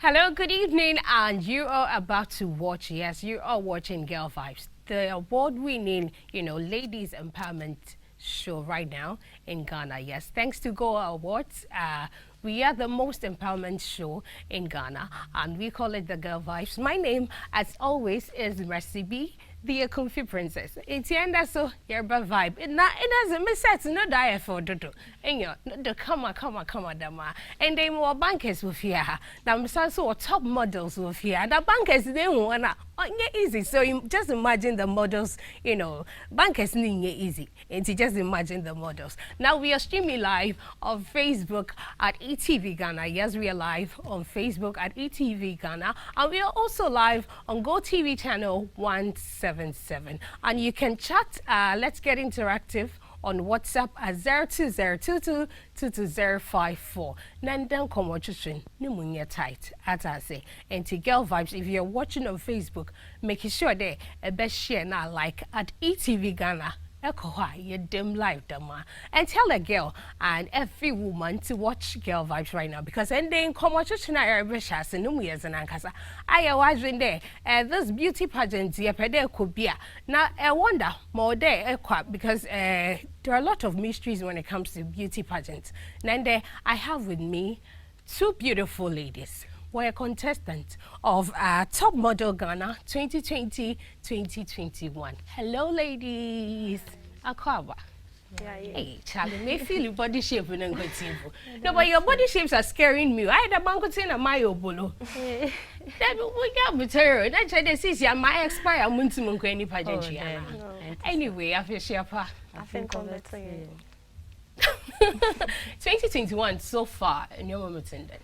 Hello, good evening, and you are about to watch, yes, you are watching Girl Vibes, the award-winning, ladies empowerment show right now in Ghana. Yes, thanks to Go Awards, we are the most empowerment show in Ghana, and we call it the Girl Vibes. My name, as always, is Mercy B, the Comfy Princess. It's the end so Yerba vibe. It doesn't miss it, no die for Dodo. And you the come on, dama. And they more bankers with here. Now, I'm so top models with here. The bankers, they wanna easy. So you just imagine the models, bankers need easy. And you just imagine the models. Now we are streaming live on Facebook at eTVGhana. Yes, we are live on Facebook at eTVGhana. And we are also live on GoTV channel 177. And you can chat, let's get interactive on WhatsApp at 02022222054. Nandan komochushun nimunya tight as I say. And to Girl Vibes, if you're watching on Facebook, make sure they best share now like at eTVGhana. You dim life, dama. And tell a girl and every woman to watch Girl Vibes right now because and then come watch I was in there. This beauty pageant, there could be now. I wonder more there because there are a lot of mysteries when it comes to beauty pageants. And then I have with me two beautiful ladies. We're a contestant of Top Model Ghana 2020-2021. Hello, ladies. Akwaba. Yeah. Hey, Charlie, may feel your body shape when I'm going No, but your body shapes are scaring me. I had a bank in a mayo bolo. Then we got material. That's why they say, I might expire. I'm going to make any pageant. Anyway, I feel sharper. I think I'm 2021 so far, and your moment in that.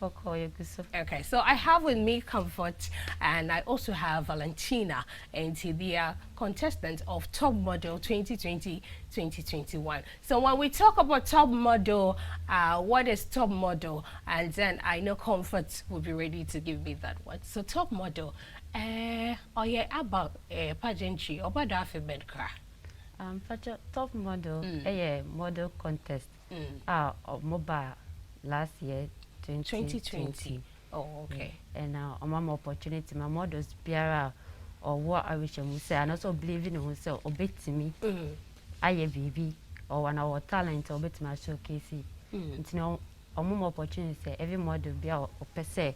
Okay, so I have with me Comfort, and I also have Valentina, and they are contestants of Top Model 2020-2021. So when we talk about Top Model, what is Top Model? And then I know Comfort will be ready to give me that one. So Top Model, about pageantry, about the alphabet car. Top Model, model contest, of mobile last year. 2020. Oh, okay. And now I'm an opportunity. My models biara or what I wish I would say, and also believing in myself, obey to me. I a baby or one our talent or bet my showcase. It's now a more opportunity. Every model be or per se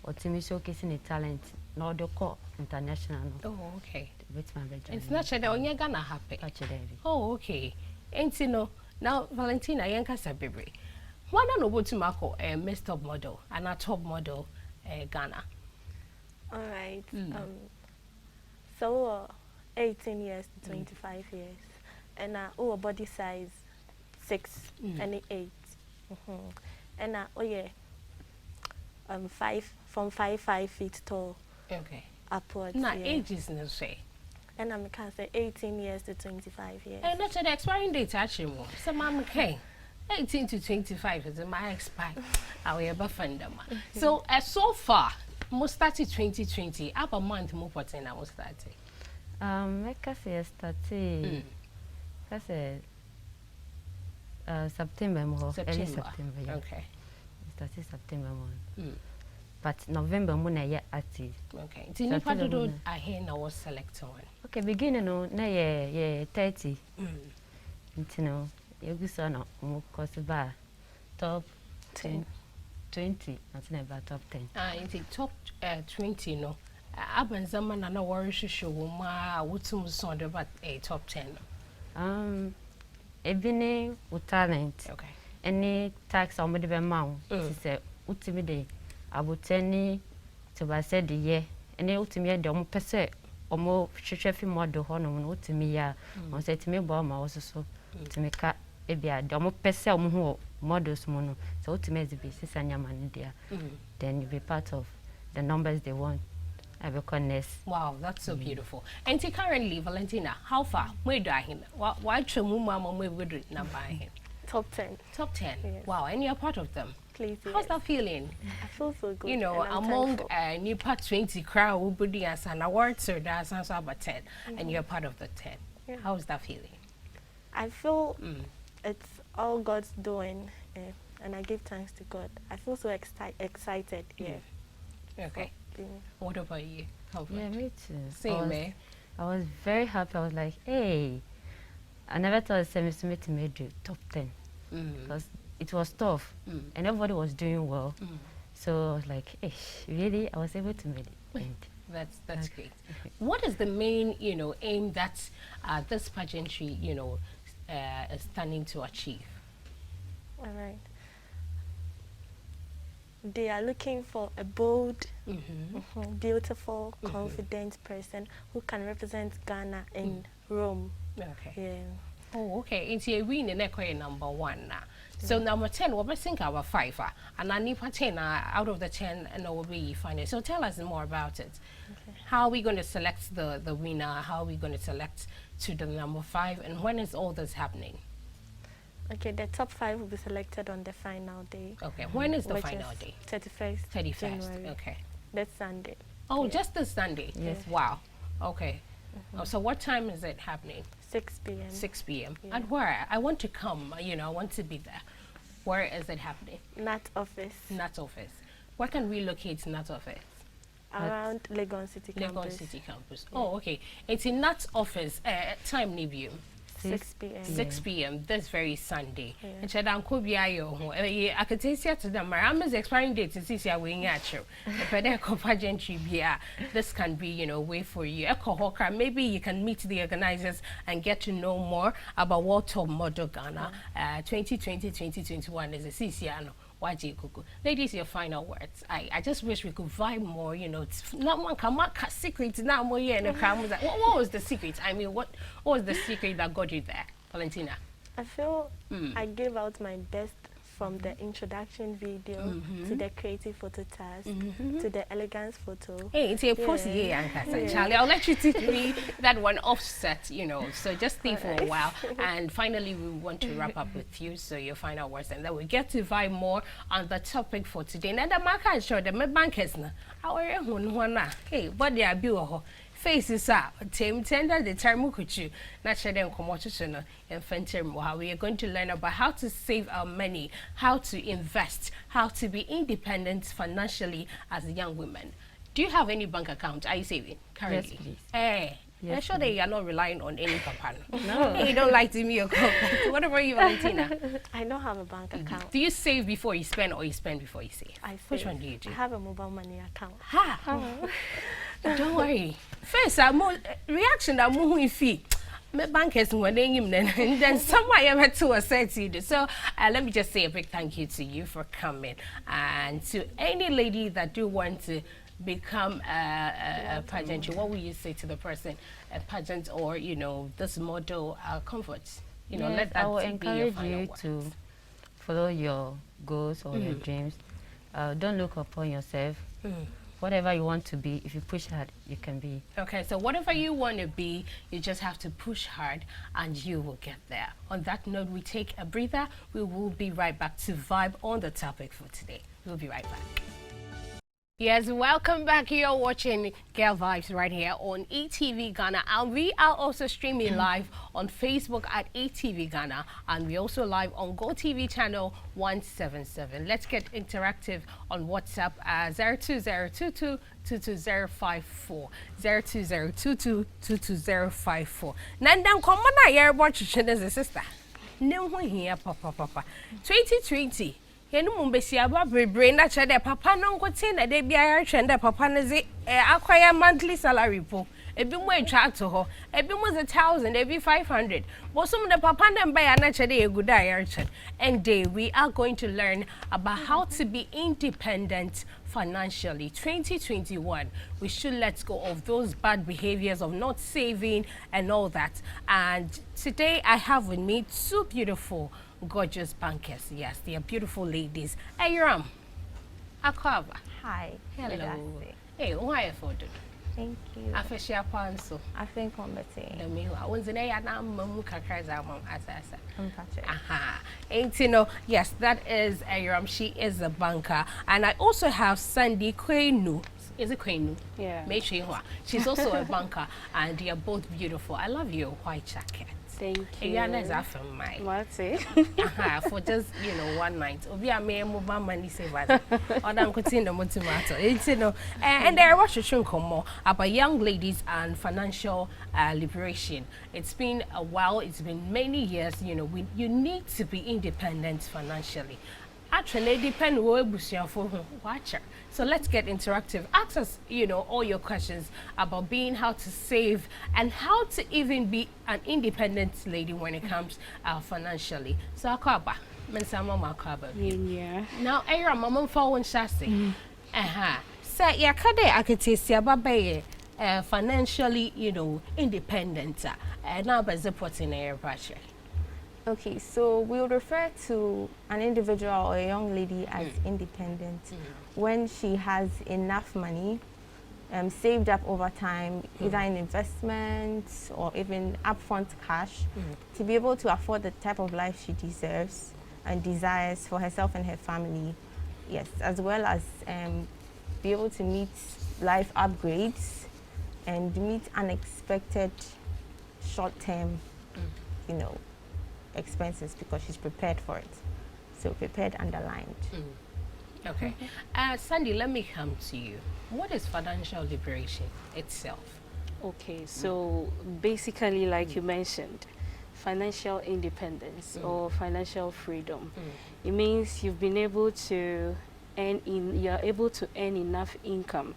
or to me showcasing a talent. No, the call international. Oh, okay. It's not sure that you're gonna happen. Oh, okay. And now Valentina, Yanka Sabibri. Why don't know to Marco a Miss Top Model and a Top Model Ghana? All right. So 18 years to 25 years, and body size 6 and 8, and 5 feet tall. Okay. Upwards. Now age is no say. And I can say 18 years to 25 years. And that's the expiring date actually. So Mama K. 18 to 25 is my expire. I will ever find them. So so far, most started 2020. Up a month more for 10 hours started. Make us started. That's September more. Early September. Yeah. Okay. Started September more. But November more na active. Okay. So you part of those I hear now was select one. Okay, beginning no na 30. You go top 10, 20. That's never top 10. It's top 20. No, I've zaman na worry show ma what's sound about a top 10. Ebony with talent. Okay. Any tax on the amount. She said, ultimately, I would tell you to buy said the year. And ultimately, the more per se or more chef model honor to me. On said to me, Bama also so to make a the more per se models mono. So ultimately, be sister man there. Then you be part of the numbers they want. I will connect. Wow, that's so beautiful. And currently, Valentina, how far? Where do I him? Why Mama we would number him? Top 10. Top 10. Yes. Wow, and you're part of them. Please. How's that feeling? I feel so good. You know, among new part 20 crowd who put the as an award, so that's also about 10, and you're part of the 10. Yeah. How's that feeling? I feel it's all God's doing. and I give thanks to God. I feel so excited here. Okay. What about you? Comfort? Yeah, me too. Same, eh? I was very happy. I was like, hey, I never thought Semi Smith made the top 10 because it was tough and everybody was doing well. So I was like, hey, really? I was able to make it. That's great. What is the main, aim that this pageantry, is standing to achieve? All right. They are looking for a bold, beautiful, confident person who can represent Ghana in Rome. Okay. Yeah. Oh, okay. It's a win in #1 now. So number 10, what we think our 5, and I need 10 out of the 10, and will be final. So tell us more about it. Okay. How are we going to select the winner? How are we going to select to the number 5, and when is all this happening? Okay, the top 5 will be selected on the final day. Okay, when is the final day? 31st. 31st. January. Okay. That's Sunday. Oh, just this Sunday. Yes. Wow. Okay. Oh, so what time is it happening? 6 p.m. 6 p.m. Yeah. And where? I want to come. I want to be there. Where is it happening? Nat office. Nat office. Where can we locate Nat office? Around Legon City Campus. Legon City Campus. Yeah. Oh, okay. It's in Nat office. Time review. 6 p.m. 6 p.m. this very Sunday. Yeah. And said I could be I could take you to the Marama's expiring date to see wing at you. This can be, way for you. Maybe you can meet the organizers and get to know more about what Top Model Ghana 2020-2021 is a CCR. Ladies, your final words. I just wish we could vibe more, it's not one secret now more here in the crowd. What was the secret? I mean, what was the secret that got you there, Valentina? I feel I gave out my best from the introduction video to the creative photo task to the elegance photo. Hey, it's a post here, Charlie. I'll let you teach me that one offset, So just stay for a while. And finally, we want to wrap up with you. So your final words, and then we get to vibe more on the topic for today. And the market is sure the bankers now. Hey, what they are beautiful. Faces up, tender the term kuchu, not shedding commotion and how we are going to learn about how to save our money, how to invest, how to be independent financially as young women. Do you have any bank account? Are you saving currently? Yes, please. Hey, Yes, I'm sure that you are not relying on any company. No. Hey, you don't like to me or what about you, Valentina? I don't have a bank account. Do you save before you spend or you spend before you save? I save. Which one do you do? I have a mobile money account. Don't worry. First, reaction that moving fee. My bankers when and then somewhere I went to a set. So let me just say a big thank you to you for coming, and to any lady that do want to become a pageant. What will you say to the person, a pageant or this model comforts? Yes, let that I will be your encourage final you words. to follow your goals or your dreams. Don't look upon yourself. Whatever you want to be, if you push hard, you can be. Okay, so whatever you want to be, you just have to push hard and you will get there. On that note, we take a breather. We will be right back to vibe on the topic for today. We'll be right back. Yes, welcome back. You're watching Girl Vibes right here on eTVGhana, and we are also streaming live on Facebook at eTVGhana, and we also live on GoTV channel 177. Let's get interactive on WhatsApp 02022 22054 02022 22054. Nandang komana yer watch the sister. No here, papa. 2020. Yenu mumbesi aba brebre na chede papa no nkote na de bia twende papa ne ze akwaya monthly salary po ebi mo atwa ato ho ebi mo 1,000 ebi 500 bosum the papa dem ba ya na chede eguda ya. And today we are going to learn about how to be independent financially. 2021, we should let go of those bad behaviors of not saving and all that. And today I have with me two beautiful gorgeous bankers. Yes, they are beautiful ladies. Hey, Ram. Akwaba. Hi. Hello. Hey, why are you? Thank you. I feel share panso. I think combating. The me I was in a na mamu kakra mom asasa. Aha. Ain't yes, that is Aram. She is a banker. And I also have Sandy Kwenu. Is it Kwenu? Yeah. She's also a banker, and they are both beautiful. I love your white jacket. Thank you. Yana is from my. What's For just, you know, one night. Obi a me move money save us. Or dan continue the tomato. It's you know, and there was a chunk more about young ladies and financial liberation. It's been a while. It's been many years. You know, you need to be independent financially. Actually, it depends where you for watcher. So let's get interactive. Ask us, you know, all your questions about being how to save and how to even be an independent lady when it comes financially. So akaba, mensama makaba. Yeah. Now, era mama for one shasi. Say ya kade akitisi ababe financially, you know, independent. Now by supporting air pressure. Okay, so we would refer to an individual or a young lady as independent when she has enough money saved up over time, either in investments or even upfront cash, to be able to afford the type of life she deserves and desires for herself and her family. Yes, as well as be able to meet life upgrades and meet unexpected short-term, you know, expenses because she's prepared for it. So prepared, underlined. Okay. Sandy, let me come to you. What is financial liberation itself? Okay, so basically, like you mentioned, financial independence or financial freedom. It means you've been able to you're able to earn enough income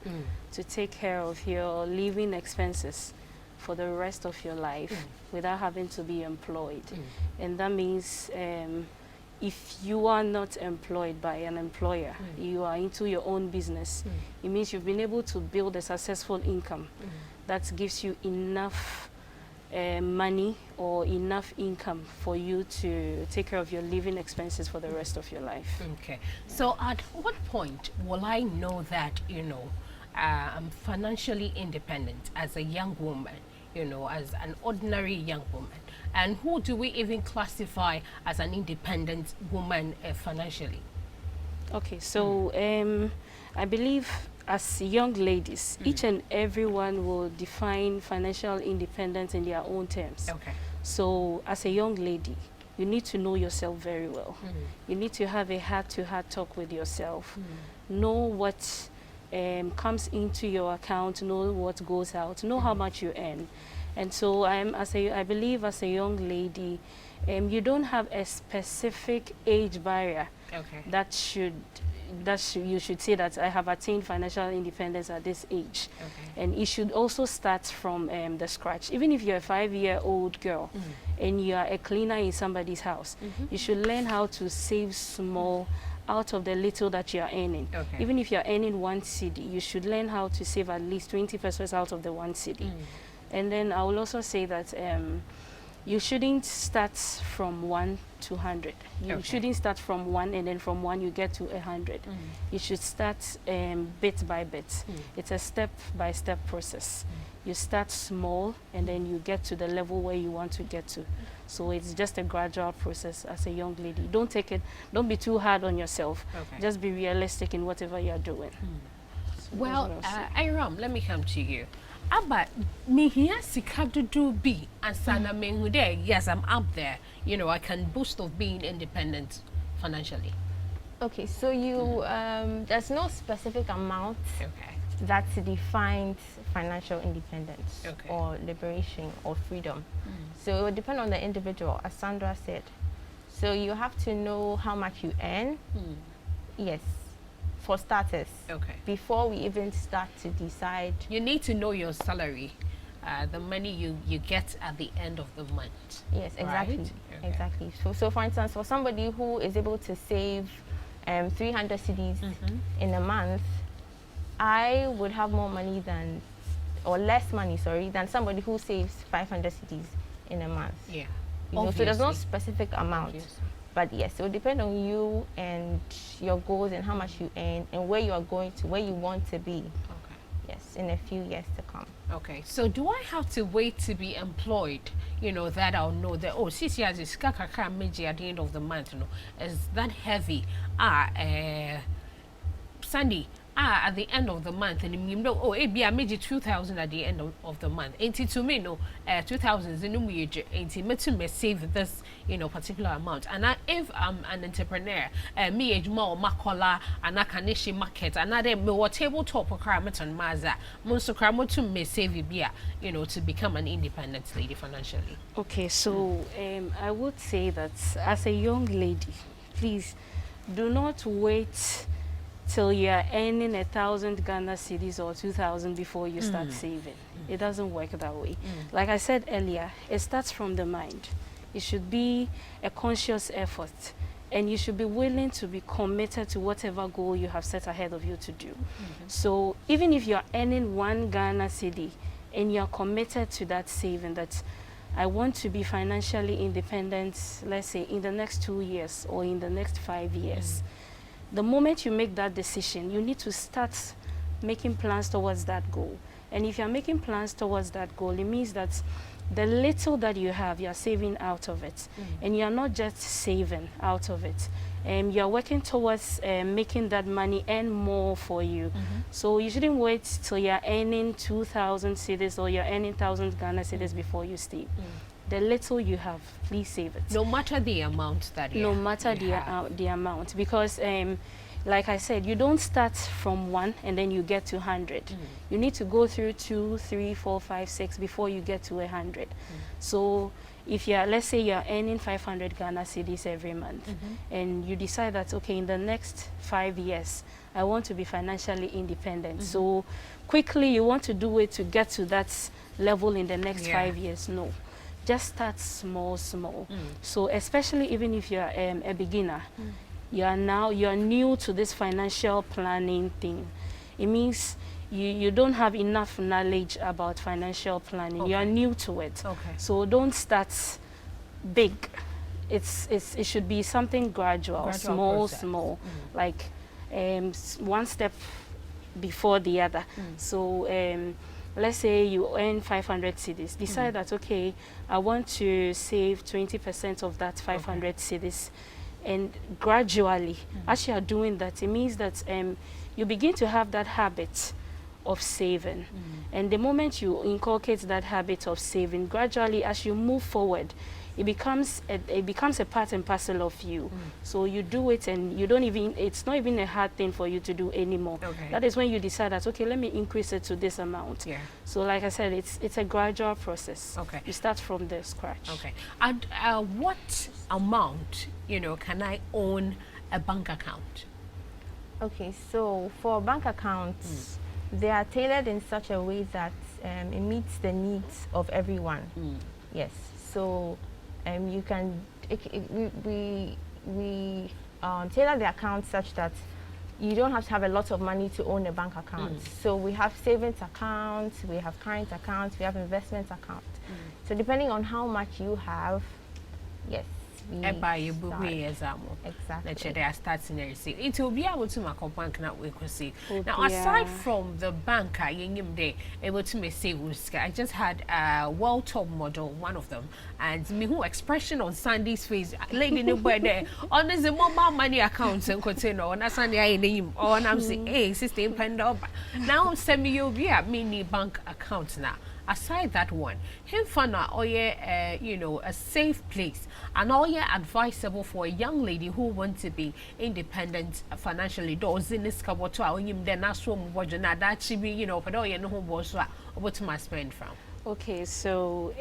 to take care of your living expenses for the rest of your life without having to be employed. And that means if you are not employed by an employer, you are into your own business, it means you've been able to build a successful income that gives you enough money or enough income for you to take care of your living expenses for the rest of your life. Okay. So at what point will I know that, you know, I'm financially independent as a young woman, you know, as an ordinary young woman? And who do we even classify as an independent woman financially? Okay, so I believe as young ladies, each and everyone will define financial independence in their own terms. Okay. So as a young lady, you need to know yourself very well. You need to have a heart-to-heart talk with yourself. Know what comes into your account, know what goes out, know how much you earn. And so I believe as a young lady, you don't have a specific age barrier that you should say that I have attained financial independence at this age. And it should also start from the scratch. Even if you're a 5-year-old girl and you are a cleaner in somebody's house, you should learn how to save small out of the little that you are earning. Even if you're earning 1 cedi, you should learn how to save at least 20 pesos out of the 1 cedi. And then I will also say that you shouldn't start from 1 to 100. You shouldn't start from 1 and then from 1 you get to 100. You should start bit by bit. It's a step-by-step process. You start small and then you get to the level where you want to get to. So it's just a gradual process as a young lady. Don't be too hard on yourself. Just be realistic in whatever you're doing. So well, Iram, let me come to you. But me here do be and sana me yes, I'm up there. You know, I can boast of being independent financially. Okay, so you there's no specific amount that defines financial independence or liberation or freedom. So it will depend on the individual, as Sandra said. So you have to know how much you earn. Yes. For starters, before we even start to decide. You need to know your salary, the money you get at the end of the month. Yes, exactly. Right? Exactly. So for instance, for somebody who is able to save 300 cedis in a month, I would have more money than, or less money, sorry, than somebody who saves 500 cedis in a month. Yeah. You know, so there's no specific amount. Obviously. But yes, it will depend on you and your goals and how much you earn and where you are going to, where you want to be. Yes, in a few years to come. Okay, so do I have to wait to be employed, you know, that I'll know that, oh, CC has this kakaka meji at the end of the month, you know, is that heavy? Sandy, at the end of the month, and you know, oh, it be a major 2,000 at the end of the month. Ain't it to me, no, 2,000 is in a ain't it me save this, you know, particular amount. And if I'm an entrepreneur, me age more makola, and I can issue market, and I then me tabletop or cramaton maza, monster cramo to me save you, you know, to become an independent lady financially. Okay, so I would say that as a young lady, please do not wait till you are earning 1,000 Ghana cedis or 2,000 before you start saving. It doesn't work that way. Like I said earlier, it starts from the mind. It should be a conscious effort, and you should be willing to be committed to whatever goal you have set ahead of you to do. So even if you're earning 1 Ghana cedi and you're committed to that saving, that I want to be financially independent, let's say in the next 2 years or in the next 5 years, the moment you make that decision, you need to start making plans towards that goal. And if you're making plans towards that goal, it means that the little that you have, you're saving out of it. And you're not just saving out of it. You're working towards making that money earn more for you. So you shouldn't wait till you're earning 2,000 cedis or you're earning 1,000 Ghana cedis before you stay. The little you have, please save it. No matter the amount that you No matter the amount, because like I said, you don't start from 1 and then you get to 100. You need to go through 2, 3, 4, 5, 6 before you get to 100. So if you're, let's say you're earning 500 Ghana cedis every month, and you decide that, okay, in the next 5 years, I want to be financially independent. So quickly you want to do it to get to that level in the next 5 years. No. Just start small. So especially even if you're a beginner, you're new to this financial planning thing. It means you don't have enough knowledge about financial planning. You're new to it. So don't start big. It should be something gradual small, like one step before the other. So let's say you earn 500 cedis. Decide that, okay, I want to save 20% of that 500 cedis. And gradually, as you are doing that, it means that you begin to have that habit of saving. And the moment you inculcate that habit of saving, gradually as you move forward, it becomes a part and parcel of you. So you do it, and you don't even, it's not even a hard thing for you to do anymore. That is when you decide that, okay, let me increase it to this amount. So like I said, it's a gradual process. You start from the scratch. And what amount, you know, can I own a bank account? Okay, so for bank accounts, they are tailored in such a way that it meets the needs of everyone. Yes, so you can, we tailor the account such that you don't have to have a lot of money to own a bank account. So we have savings accounts, we have current accounts, we have investment accounts. So depending on how much you have, yes, Exactly. It will be able to make a bank now. We could see now. Aside from the bank, I able to make savings. I just had a world top model, one of them, and me who expression on Sandy's face, lady nobody there on the mobile money accounts and continue on a Sunday name on. I'm saying, hey, sister, pen up now. Send me your mini bank account now. Aside that one, him fana or you know, a safe place and all advisable for a young lady who wants to be independent financially. Those in this kaboto him then that's what that should be, you know, but all you know what to my spend from. Okay, so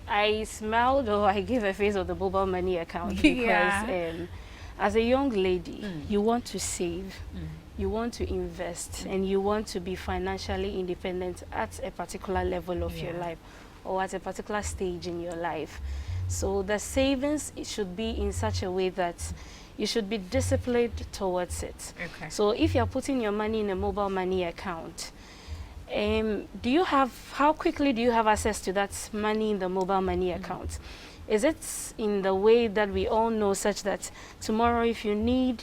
I smiled or I gave a face of the mobile money account because as a young lady, you want to save. You want to invest and you want to be financially independent at a particular level of your life or at a particular stage in your life. So the savings, it should be in such a way that you should be disciplined towards it. So if you're putting your money in a mobile money account, how quickly do you have access to that money in the mobile money account? Is it in the way that we all know, such that tomorrow if you need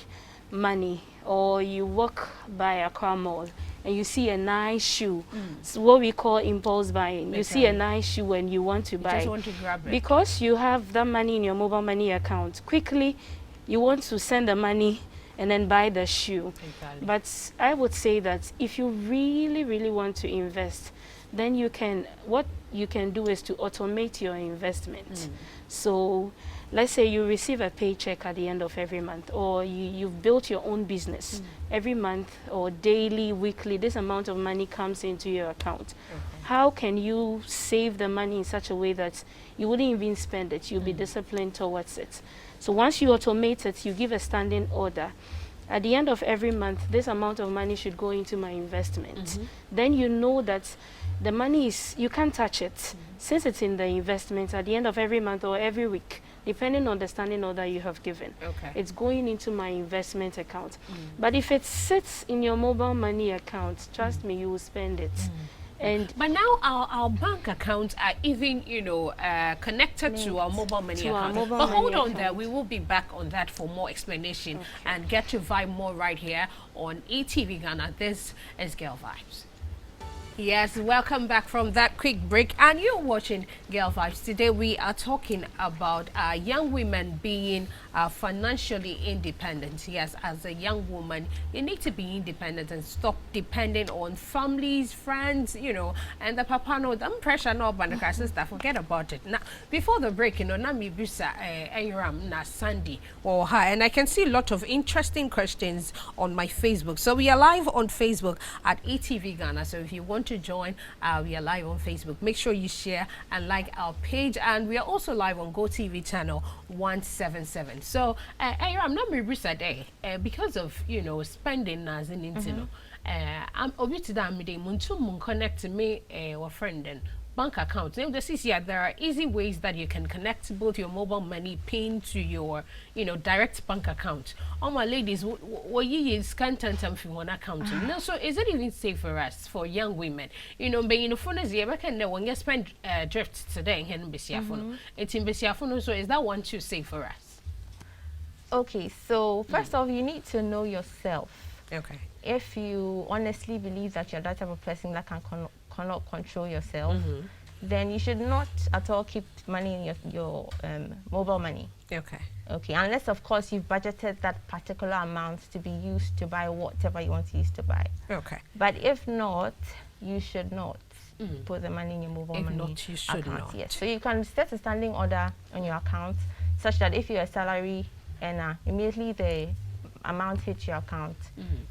money, or you walk by a car mall and you see a nice shoe, it's what we call impulse buying. You see a nice shoe and you want to buy. You just want to grab it. Because you have that money in your mobile money account, quickly you want to send the money and then buy the shoe. Exactly. But I would say that if you really, really want to invest, then what you can do is to automate your investment. So let's say you receive a paycheck at the end of every month, or you've built your own business. Every month or daily, weekly, this amount of money comes into your account. How can you save the money in such a way that you wouldn't even spend it? You'll be disciplined towards it. So once you automate it, you give a standing order. At the end of every month, this amount of money should go into my investment. Then you know that the money you can't touch it. Since it's in the investment, at the end of every month or every week, depending on the standing order you have given, it's going into my investment account. But if it sits in your mobile money account, trust me, you will spend it. But now our bank accounts are even, connected to our mobile money account. But hold on there, we will be back on that for more explanation and get to vibe more right here on eTVGhana. This is Girl Vibes. Yes, welcome back from that quick break, and you're watching Girl Vibes. Today we are talking about young women being financially independent. Yes, as a young woman, you need to be independent and stop depending on families, friends, and the papa no, them pressure no but the sister, forget about it. Now, before the break, na mi bisa Ayram na Sandy or her, and I can see a lot of interesting questions on my Facebook. So we are live on Facebook at eTVGhana. So if you want to join, we are live on Facebook. Make sure you share and like our page, and we are also live on GoTV channel 177. So I'm not today because of spending as an intino. I'm obviously that I'm connect to me or friend and bank account. Now, there are easy ways that you can connect both your mobile money pin to your, direct bank account. All my ladies, what you scan if you want accounting. No, so is it even safe for us, for young women? Being phone is when you spend drift today in Besiafono. It's in Besiafono, so is that one too safe for us? Okay, so first off, you need to know yourself. Okay. If you honestly believe that you're that type of person that cannot control yourself, then you should not at all keep money in your mobile money. Okay. Okay, unless of course you've budgeted that particular amount to be used to buy whatever you want to use to buy. Okay. But if not, you should not put the money in your mobile money not, you should account. not. Yes. So you can set a standing order on your account such that if you're a salary earner, immediately the amount hits your account,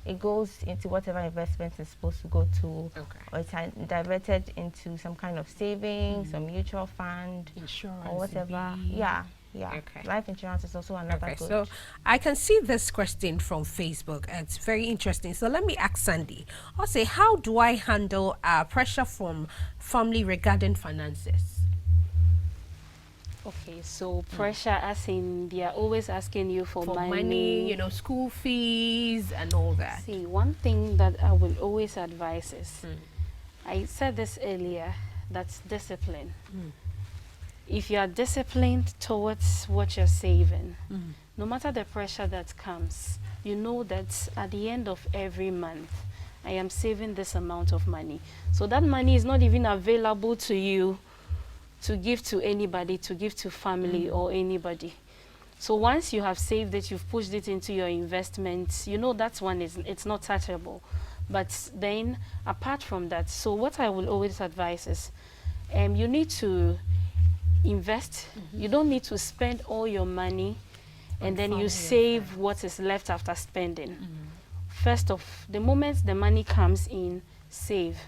it goes into whatever investment is supposed to go to, or it's diverted into some kind of savings, or mutual fund, insurance, or whatever. Yeah. Okay. Life insurance is also another good. So I can see this question from Facebook. It's very interesting. So let me ask Sandy. I'll say, how do I handle pressure from family regarding finances? Okay, so pressure as in they are always asking you for money, school fees and all that. See, one thing that I will always advise is, I said this earlier, that's discipline. If you are disciplined towards what you're saving, no matter the pressure that comes, you know that at the end of every month, I am saving this amount of money. So that money is not even available to you to give to anybody, to give to family or anybody. So once you have saved it, you've pushed it into your investments, that's one it's not touchable. But then apart from that, so what I will always advise is you need to invest. You don't need to spend all your money and then you save what is left after spending. First off, the moment the money comes in, save.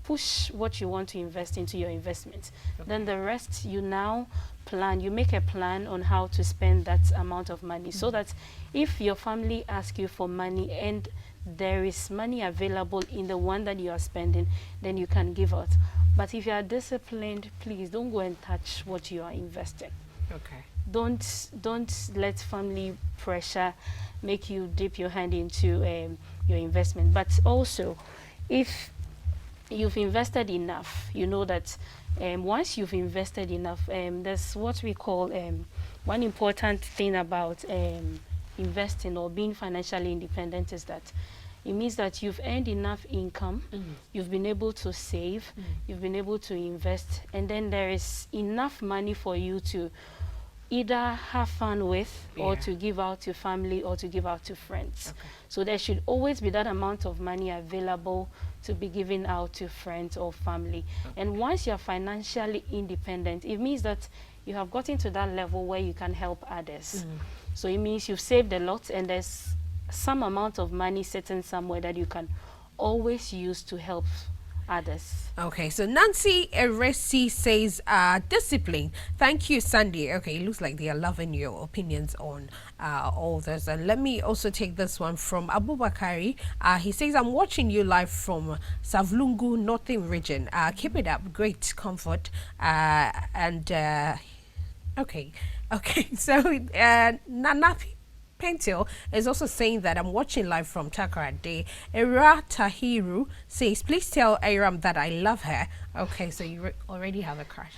Push what you want to invest into your investment. Then the rest, you now plan. You make a plan on how to spend that amount of money, so that if your family asks you for money and there is money available in the one that you are spending, then you can give out. But if you are disciplined, please don't go and touch what you are investing. Okay. Don't let family pressure make you dip your hand into your investment. But also, if you've invested enough, you know that once you've invested enough, there's what we call one important thing about investing or being financially independent is that it means that you've earned enough income, you've been able to save, you've been able to invest, and then there is enough money for you to either have fun with or to give out to family or to give out to friends. So there should always be that amount of money available to be given out to friends or family. And once you're financially independent, it means that you have gotten to that level where you can help others. So it means you've saved a lot and there's some amount of money sitting somewhere that you can always use to help others. Okay, so Nancy Eresi says, discipline. Thank you, Sandy. Okay, it looks like they are loving your opinions on all this. And let me also take this one from Abubakari. He says, I'm watching you live from Savlungu, Northern region. Keep it up. Great comfort. Okay. So, Nanapi Pentil is also saying that I'm watching live from Takoradi. Era Tahiru says, please tell Aram that I love her. Okay, so you already have a crush.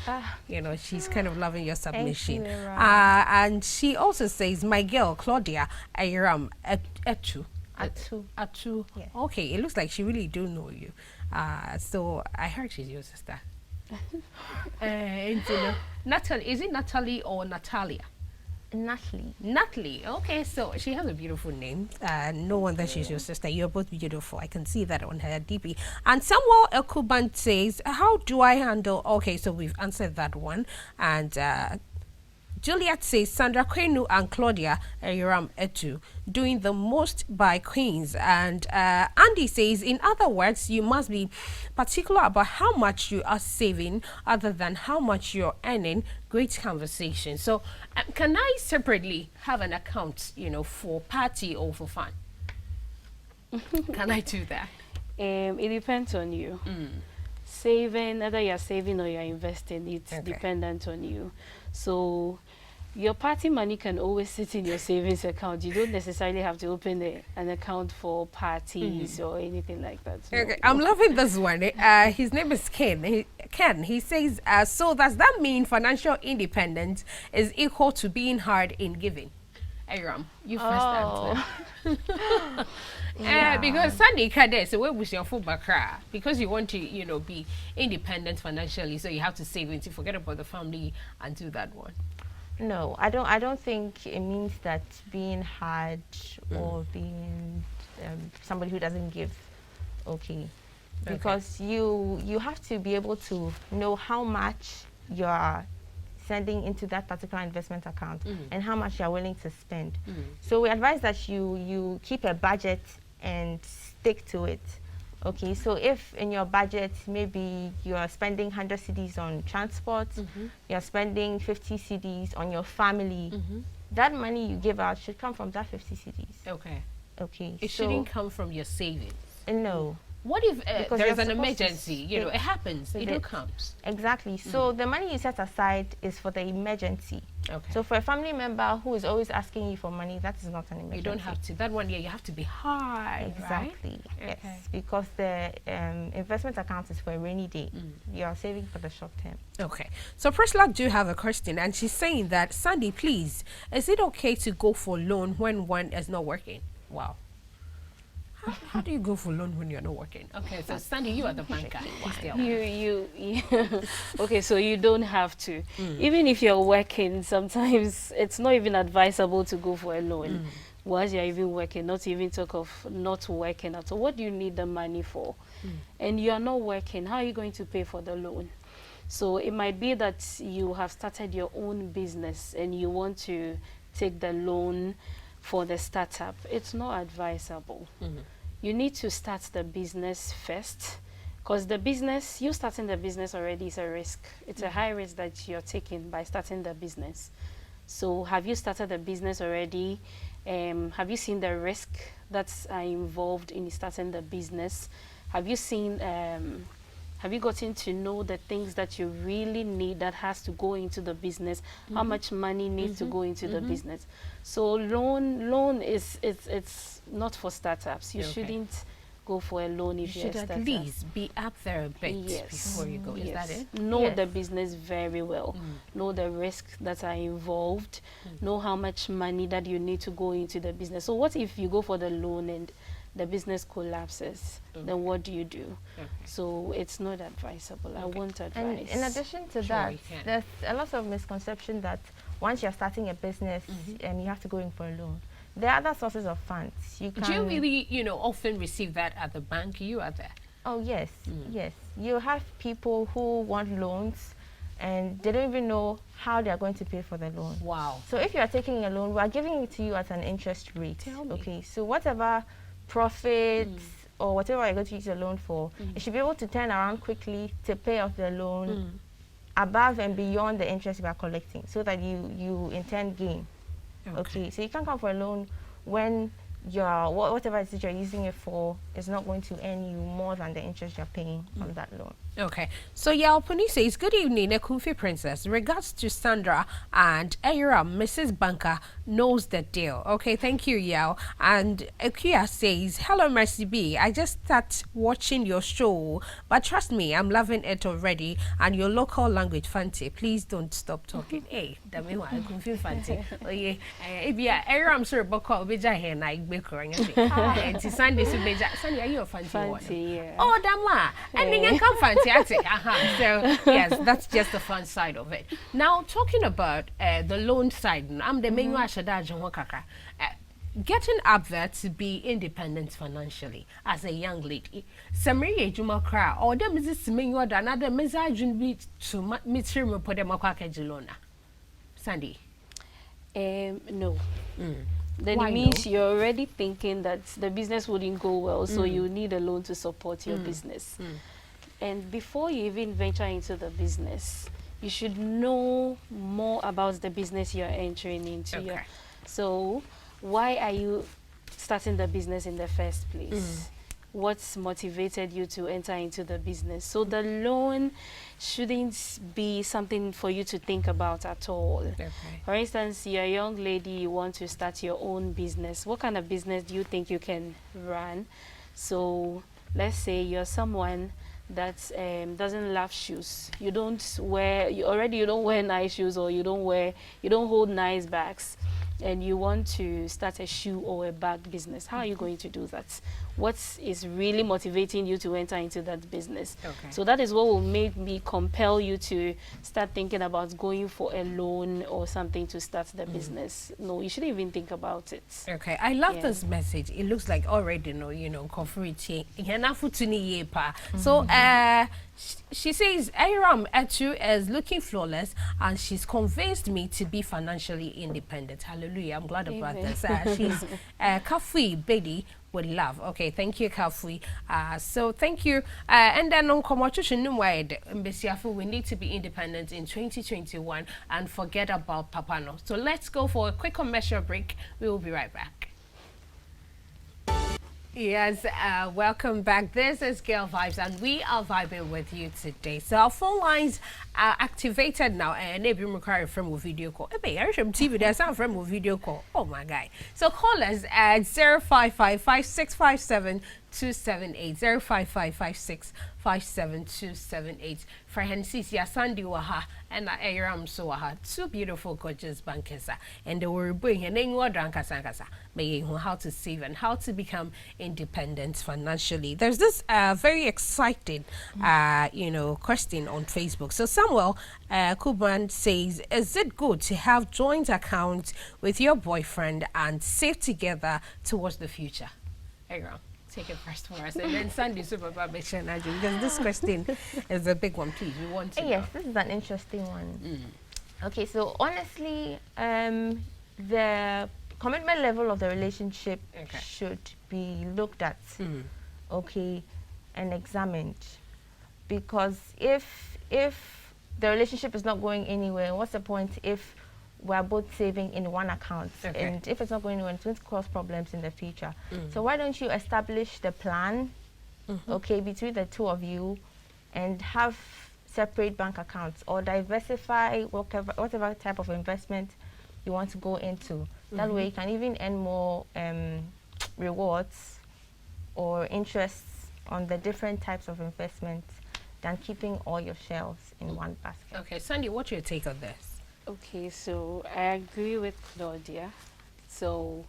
You know, she's kind of loving your submission. And she also says, my girl, Claudia, Aram, Atu. Yes. Okay, it looks like she really do know you. So I heard she's your sister. Natalie, is it Natalie or Natalia? Natalie. Okay, so she has a beautiful name. No wonder she's your sister. You're both beautiful. I can see that on her DP. And Samuel Ekuban says, how do I handle? Okay, so we've answered that one. And Juliet says, Sandra Kwenu and Claudia Aram Etu doing the most by Queens. And Andy says, in other words, you must be particular about how much you are saving other than how much you're earning. Great conversation. So can I separately have an account, you know, for party or for fun? Can I do that? It depends on you. Saving, whether you're saving or you're investing, it's dependent on you. So your party money can always sit in your savings account. You don't necessarily have to open an account for parties or anything like that. So okay, I'm loving this one. His name is Ken. He says, so does that mean financial independence is equal to being hard in giving? Aram, you first answer. Because Sunday Kade, so where was your football cry? Because you want to, you know, be independent financially, so you have to save it, to forget about the family and do that one. No, I don't think it means that being hard or being somebody who doesn't give. Okay, because you have to be able to know how much you are sending into that particular investment account and how much you are willing to spend. So we advise that you keep a budget and stick to it. Okay, so if in your budget maybe you are spending 100 cedis on transport, you are spending 50 cedis on your family, that money you give out should come from that 50 cedis. Okay. It shouldn't come from your savings. No. What if there's an emergency? You know, it happens. It comes. Exactly. So the money you set aside is for the emergency. So for a family member who is always asking you for money, that is not an emergency. You don't have to. That one, you have to be hard. Exactly. Right? Yes. Because the investment account is for a rainy day. You are saving for the short term. Okay. So Priscilla do have a question, and she's saying that, Sandy, please, is it okay to go for loan when one is not working? Wow. How do you go for loan when you're not working? Okay, so Sandy, you are the banker. Okay, so you don't have to. Even if you're working, sometimes it's not even advisable to go for a loan. Whilst you're even working, not even talk of not working at all. What do you need the money for? And you're not working, how are you going to pay for the loan? So it might be that you have started your own business and you want to take the loan for the startup. It's not advisable. You need to start the business first, because the business, you starting the business already is a risk. It's a high risk that you're taking by starting the business. So have you started the business already? Have you seen the risk that's involved in starting the business? Have you seen, have you gotten to know the things that you really need that has to go into the business? How much money needs to go into the business? So loan is it's not for startups. You shouldn't go for a loan if you're a startup. You should at least be up there a bit before you go. Is that it? Know the business very well. Know the risks that are involved. Know how much money that you need to go into the business. So what if you go for the loan and the business collapses? Then what do you do? So it's not advisable. I won't advise. And in addition to that, there's a lot of misconception that once you're starting a business, you have to go in for a loan. There are other sources of funds. You can. Do you really, often receive that at the bank? You are there. Oh yes, yes. You have people who want loans, and they don't even know how they are going to pay for the loan. Wow. So if you are taking a loan, we are giving it to you at an interest rate. Tell me. Okay. So whatever profits or whatever you're going to use the loan for, you should be able to turn around quickly to pay off the loan above and beyond the interest you are collecting, so that you in turn gain. Okay. So you can't come for a loan when whatever it is you're using it for is not going to earn you more than the interest you're paying on that loan. Okay, so Yalpuni says, good evening, Ekumfi Princess. Regards to Sandra and Era, Mrs. Banker knows the deal. Okay, thank you, Yao. And Akuya says, hello, Mercy B. I just started watching your show, but trust me, I'm loving it already. And your local language, fancy. Please don't stop talking. Hey, the meanwhile, Ekumfi fancy. Oh yeah, Era, I'm sorry, but call Beja here, and I be crying. And Sunday, so Beja, Sunday, are you a fancy one? Yeah. Oh, damn, and then come fancy. So yes, that's just the fun side of it. Now talking about the loan side, I'm the main getting up there to be independent financially as a young lady. Samiri Juma cry or them is this main order another message be to material for them Jelona. Sandy. No. Then Why it means no? you're already thinking that the business wouldn't go well, so you need a loan to support your business. And before you even venture into the business, you should know more about the business you're entering into. Okay. So why are you starting the business in the first place? What's motivated you to enter into the business? So the loan shouldn't be something for you to think about at all. Okay. For instance, you're a young lady, you want to start your own business. What kind of business do you think you can run? So let's say you're someone that doesn't love shoes. You don't wear nice shoes, or you don't hold nice bags, and you want to start a shoe or a bag business. How are you going to do that? What is really motivating you to enter into that business? Okay. So that is what will make me compel you to start thinking about going for a loan or something to start the business. No, you shouldn't even think about it. Okay, I love this message. It looks like already conference. So she says Aram Etu is looking flawless, and she's convinced me to be financially independent. Hallelujah. I'm glad about this. She's Kafui Bedi with love. Okay, thank you, Kafui. So thank you. And then on we need to be independent in 2021 and forget about Papano. So let's go for a quick commercial break. We will be right back. Yes, welcome back. This is Girl Vibes, and we are vibing with you today. So our phone lines are activated now, and if you require a friend with video call, TV, there's some friend with video call. Oh my God! So call us at 0555-657-278, 0555-657-278. For Hensis, ya Sandy waha, and Aram so waha, two beautiful, gorgeous bankers, and they were bringing an English drankasa, making how to save and how to become independent financially. There's this very exciting, question on Facebook. So Samuel Kuban says, is it good to have joint accounts with your boyfriend and save together towards the future? Aram, take it first for us, and then Sandy Super because this question is a big one. Please, we want to Yes, this is an interesting one. Okay, so honestly, the commitment level of the relationship should be looked at, okay, and examined, because if the relationship is not going anywhere, what's the point if we're both saving in one account? And if it's not going anywhere, it's going to cause problems in the future. So why don't you establish the plan, okay, between the two of you, and have separate bank accounts, or diversify whatever type of investment you want to go into. That way you can even earn more rewards or interests on the different types of investments than keeping all your shells in one basket. Okay, Sandy, what's your take on this? Okay, so I agree with Claudia. So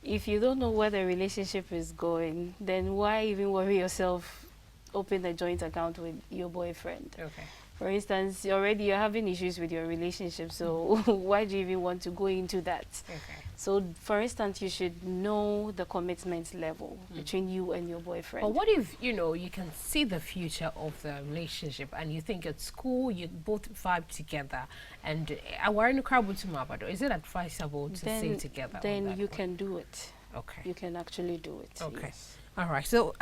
if you don't know where the relationship is going, then why even worry yourself open a joint account with your boyfriend? Okay. For instance, already you're having issues with your relationship, so why do you even want to go into that? Okay. So, for instance, you should know the commitment level between you and your boyfriend. But what if, you can see the future of the relationship and you think at school you both vibe together and is it advisable to save together? Then you can do it. Okay. You can actually do it. Okay. Yes. All right. So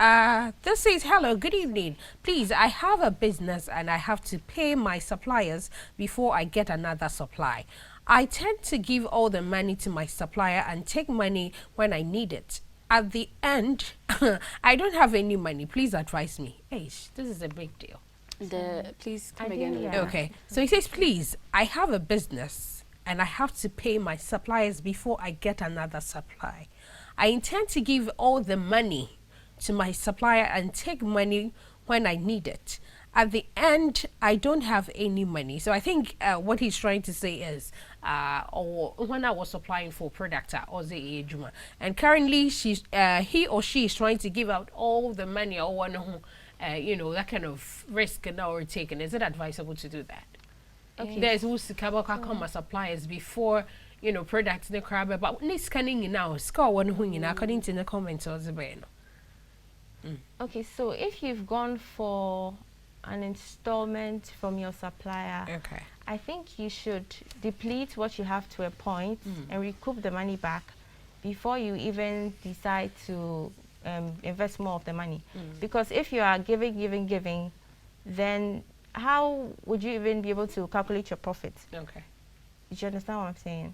this says, hello, good evening. Please, I have a business and I have to pay my suppliers before I get another supply. I tend to give all the money to my supplier and take money when I need it. At the end, I don't have any money. Please advise me. Hey, this is a big deal. Please come again. Yeah. Okay. So he says, please, I have a business and I have to pay my suppliers before I get another supply. I intend to give all the money to my supplier and take money when I need it. At the end, I don't have any money. So I think what he's trying to say is, or when I was applying for product at Oze Ejuma, and currently he or she is trying to give out all the money or one, that kind of risk now we're taking. Is it advisable to do that? Okay. There's also come as suppliers before, products in the crab, but this scanning now score one wing according to the comments or the brain. Okay, so if you've gone for an installment from your supplier, Okay. I think you should deplete what you have to a point and recoup the money back before you even decide to invest more of the money. Because if you are giving, then how would you even be able to calculate your profit? Okay. Do you understand what I'm saying?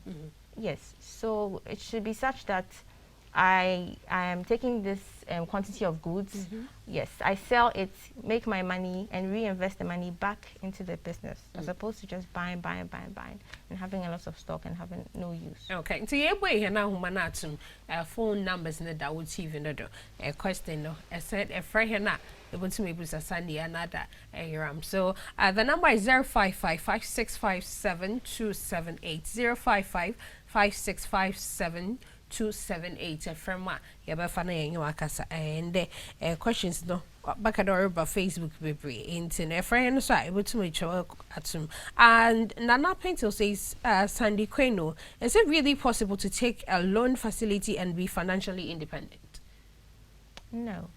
Yes. So it should be such that I am taking this quantity of goods. Yes, I sell it, make my money, and reinvest the money back into the business, as opposed to just buying, and having a lot of stock and having no use. Okay. So yeah, boy, now humanatum phone numbers in the Dawood TV no do a question no. I said a friend here now. They want to make a Sunday another So the number is 055-5657-278 055-5657-278 from Yabafana and questions no back at our Facebook internet friend so able to make sure and Nana Pinto says Sandy Queno, is it really possible to take a loan facility and be financially independent? No.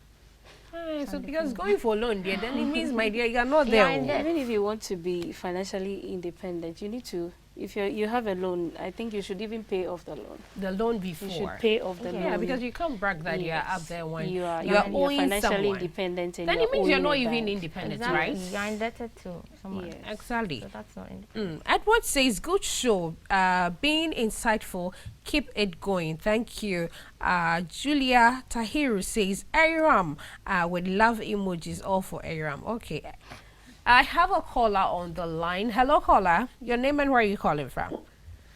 So because going for loan dear, then it means my dear you are not there. Even if you want to be financially independent, you need to, if you have a loan, I think you should even pay off the loan. The loan before. You should pay off the loan. Yeah, because you can't brag that you are up there when you are owing financially someone. independent. And Then it means you're not owing a even bank. independent, Exactly. right? You are indebted to someone. Yes. Exactly. So that's not independent. Edward says, good show, being insightful, keep it going. Thank you. Julia Tahiru says, Aram, with love emojis, all for Aram. Okay. I have a caller on the line. Hello, caller. Your name and where are you calling from?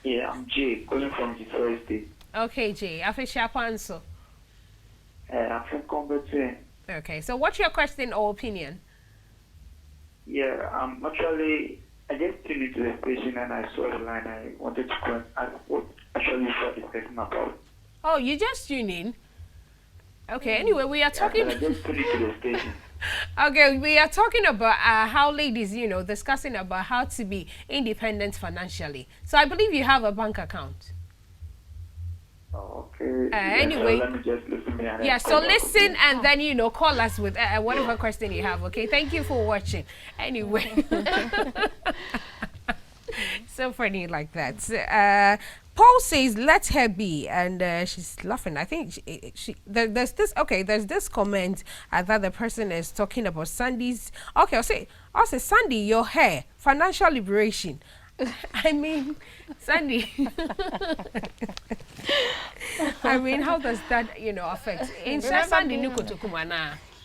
Yeah, I'm Jay, calling from the Forest State. Okay, Jay. I feel answer. I'm from Combertin. Okay, so what's your question or opinion? Yeah, actually, I just tuned into the station and I saw the line. I wanted to go and ask what actually you were discussing about. Oh, you just tuned in? Okay, anyway, we are talking... I just tuned into the station. Okay, we are talking about how ladies, discussing about how to be independent financially. So I believe you have a bank account. Oh, okay. Anyway, so let me just listen. Yeah, so listen and then, call us with whatever question you have, okay? Thank you for watching. Anyway. So funny like that. Paul says, let her be, and she's laughing. I think there's this comment that the person is talking about Sandy's. Okay, I'll say, Sandy, your hair, financial liberation. I mean, Sandy. I mean, how does that, affect? In Sandy,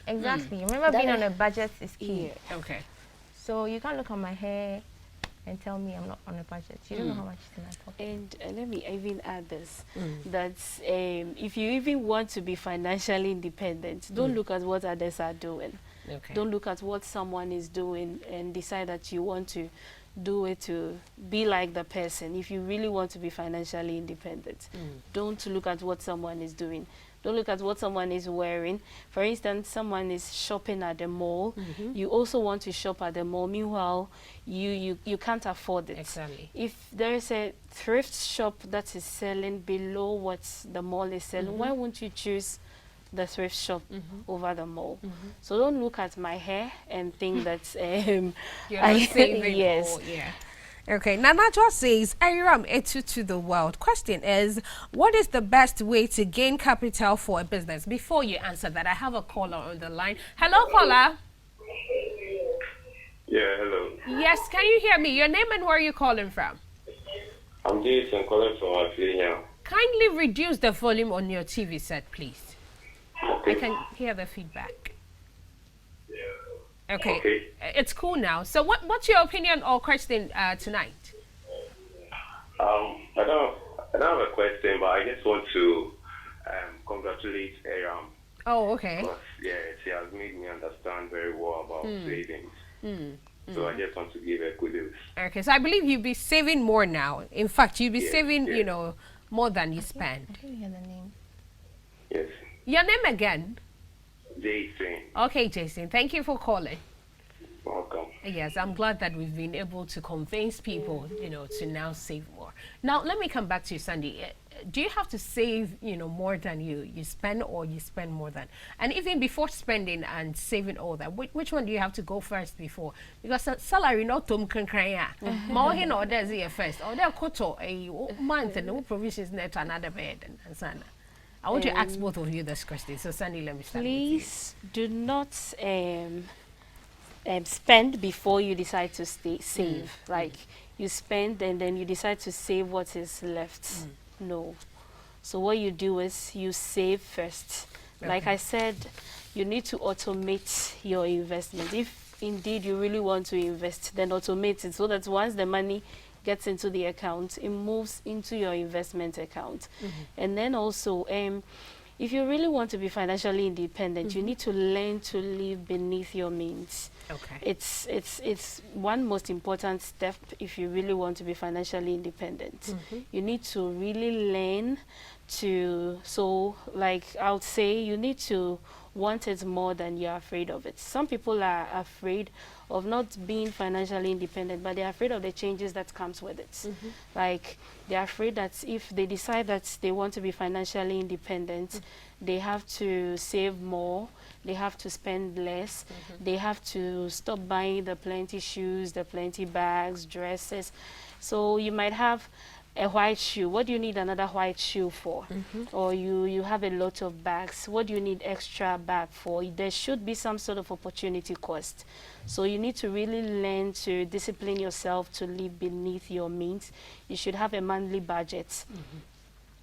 Exactly. Remember, being on a budget is key. Okay. So you can't look at my hair and tell me I'm not on a budget. You don't know how much is in my pocket. And let me even add this, that if you even want to be financially independent, don't look at what others are doing. Okay. Don't look at what someone is doing and decide that you want to do it to be like the person. If you really want to be financially independent, don't look at what someone is doing. Don't look at what someone is wearing. For instance, someone is shopping at the mall. You also want to shop at the mall. Meanwhile, you can't afford it. Exactly. If there is a thrift shop that is selling below what the mall is selling, why won't you choose the thrift shop over the mall? So don't look at my hair and think that You're not saving. yes. Or, yeah. Okay, Nanajo says, Aram Etu to the world. Question is, what is the best way to gain capital for a business? Before you answer that, I have a caller on the line. Hello, caller. Yeah, hello. Yes, can you hear me? Your name and where are you calling from? I'm Jason calling from Australia. Kindly reduce the volume on your TV set, please. Okay. I can hear the feedback. Okay. Okay. It's cool now. So what's your opinion or question tonight? I don't have a question, but I just want to congratulate Aram. Oh, okay. Because, yeah, she has made me understand very well about savings. So I just want to give her kudos. Okay, so I believe you'll be saving more now. In fact, you'll be Yes, saving, yes. you know, more than you spend. I didn't hear the name. Yes. Your name again? Jason, Okay, Jason. Thank you for calling. welcome. Yes, I'm glad that we've been able to convince people, you know, to now save more. Now, let me come back to you, Sandy. Do you have to save, you know, more than you spend, or you spend more than? And even before spending and saving all that, which one do you have to go first before? Because salary not to mkrankranya. More or there's here first. Or there koto a month and no provisions net another bed and sana. I want to ask both of you this question. So Sandy, let me start. Please do not spend before you decide to save. Like you spend and then you decide to save what is left. No. So what you do is you save first. Like I said, you need to automate your investment. If indeed you really want to invest, then automate it so that once the money gets into the account, it moves into your investment account. And then also, if you really want to be financially independent, you need to learn to live beneath your means. Okay. It's one most important step if you really want to be financially independent. You need to really learn to, so like I would say, you need to want it more than you're afraid of it. Some people are afraid of not being financially independent, but they're afraid of the changes that comes with it. Like they're afraid that if they decide that they want to be financially independent, they have to save more, they have to spend less, they have to stop buying the plenty shoes, the plenty bags, dresses. So you might have a white shoe. What do you need another white shoe for? Or you have a lot of bags. What do you need extra bag for? There should be some sort of opportunity cost. So you need to really learn to discipline yourself to live beneath your means. You should have a monthly budget.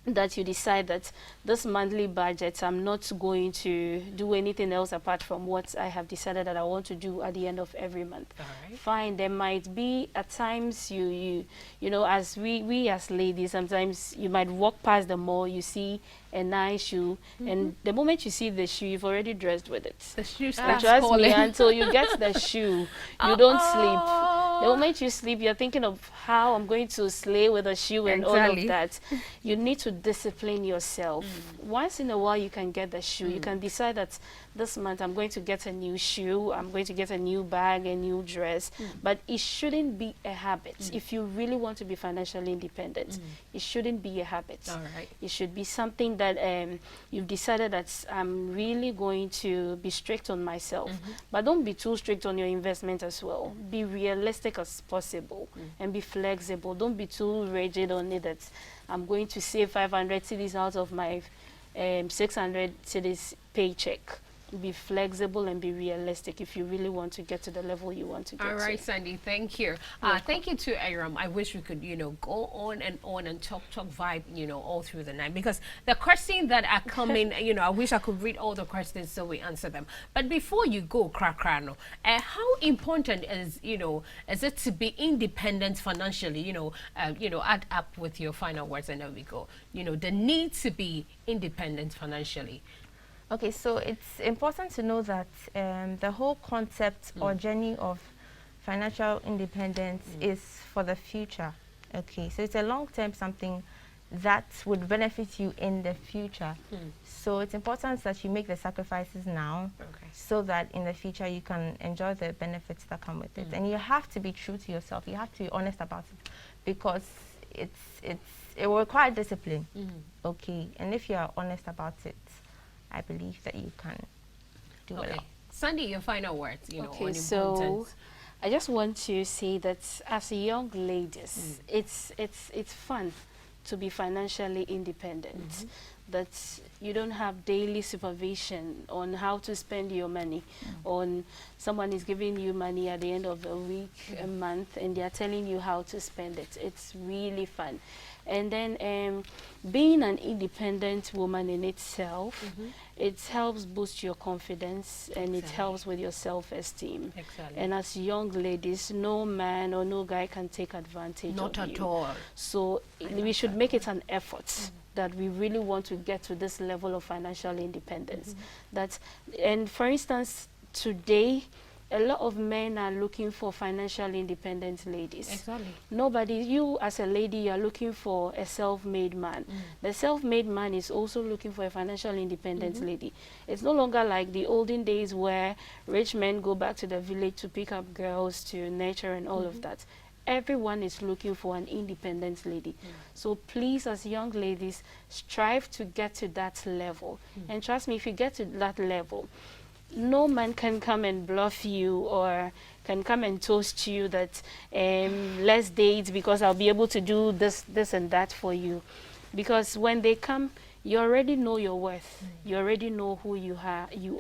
That you decide that this monthly budget, I'm not going to do anything else apart from what I have decided that I want to do at the end of every month. Fine, there might be at times you know, as we as ladies, sometimes you might walk past the mall, you see a nice shoe, and the moment you see the shoe, you've already dressed with it. The shoe And starts trust calling. me, until you get the shoe, you don't sleep. The moment you sleep, you're thinking of how I'm going to slay with a shoe and all Exactly. of that. You need to discipline yourself. Once in a while, you can get the shoe. You can decide that this month I'm going to get a new shoe, I'm going to get a new bag, a new dress, but it shouldn't be a habit. If you really want to be financially independent, it shouldn't be a habit. All right. It should be something that you've decided that I'm really going to be strict on myself. But don't be too strict on your investment as well. Be realistic as possible and be flexible. Don't be too rigid on it that I'm going to save 500 cedis out of my 600 cedis paycheck. Be flexible and be realistic if you really want to get to the level you want to get All right, to. Sandy, thank you. Thank you to Aram. I wish we could, you know, go on and talk vibe, you know, all through the night, because the questions that are coming, you know, I wish I could read all the questions so we answer them. But before you go, Krakrano, how important is, you know, is it to be independent financially? You know, add up with your final words and then we go. You know, the need to be independent financially. Okay, so it's important to know that the whole concept or journey of financial independence is for the future. Okay, so it's a long-term something that would benefit you in the future. So it's important that you make the sacrifices now, so that in the future you can enjoy the benefits that come with it. And you have to be true to yourself. You have to be honest about it, because it will require discipline. Okay, and if you are honest about it, I believe that you can do it. Sandy, your final words. Okay, so I just want to say that as young ladies, it's fun to be financially independent. That you don't have daily supervision on how to spend your money, on someone is giving you money at the end of a week, a month, and they are telling you how to spend it. It's really fun. And then being an independent woman in itself, it helps boost your confidence, and it helps with your self-esteem. And as young ladies, no man or no guy can take advantage of you. Not at all. So we should make it an effort that we really want to get to this level of financial independence. And for instance, today, a lot of men are looking for financial independent ladies. Nobody, you as a lady, you are looking for a self-made man. The self-made man is also looking for a financial independent lady. It's no longer like the olden days where rich men go back to the village to pick up girls to nurture and all of that. Everyone is looking for an independent lady. So please, as young ladies, strive to get to that level. And trust me, if you get to that level, no man can come and bluff you or can come and toast you that let's date because I'll be able to do this and that for you. Because when they come, you already know your worth. You already know who you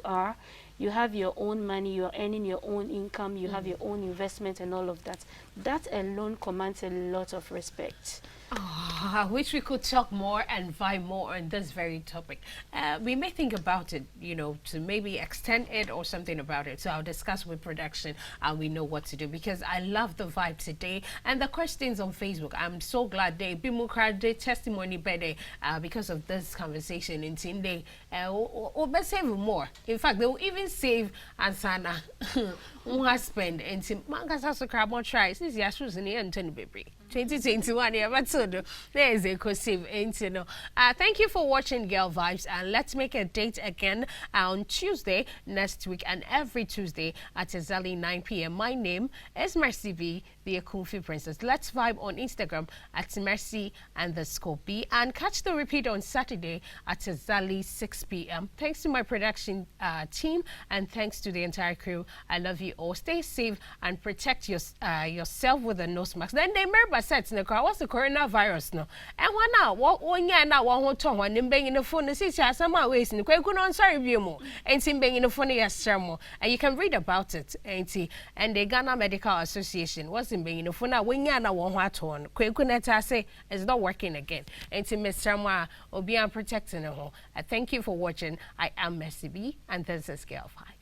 are. You have your own money, you're earning your own income, you have your own investment and all of that. That alone commands a lot of respect. I wish we could talk more and vibe more on this very topic. We may think about it, to maybe extend it or something about it. So I'll discuss with production and we know what to do, because I love the vibe today and the questions on Facebook. I'm so glad they be more testimony better because of this conversation in Tinde. Or save more. In fact, they will even save Ansana who has spent and Mangas also crab more try. Since you are choosing the Anthony baby. 2021 there is a cursive. Thank you for watching Girl Vibes, and let's make a date again on Tuesday next week and every Tuesday at exactly 9 p.m. My name is Mercy B, the Akunfi Princess. Let's vibe on Instagram at Mercy_B and catch the repeat on Saturday at exactly 6 p.m. Thanks to my production team and thanks to the entire crew. I love you all. Stay safe and protect yourself with a nose mask. Then they remember sets in the car. What's the coronavirus now? And one now, one year now, one tongue, one in banging the phone. The city has some ways in the quick on sorry view more. And in banging the phone, yes, more. And you can read about it, and the Ghana Medical Association was in banging the phone. Now, when you're now one what on, quick on say it's not working again. And to Miss Shamwa will be protecting her home. I thank you for watching. I am Mercy B, and this is Girl Vibes.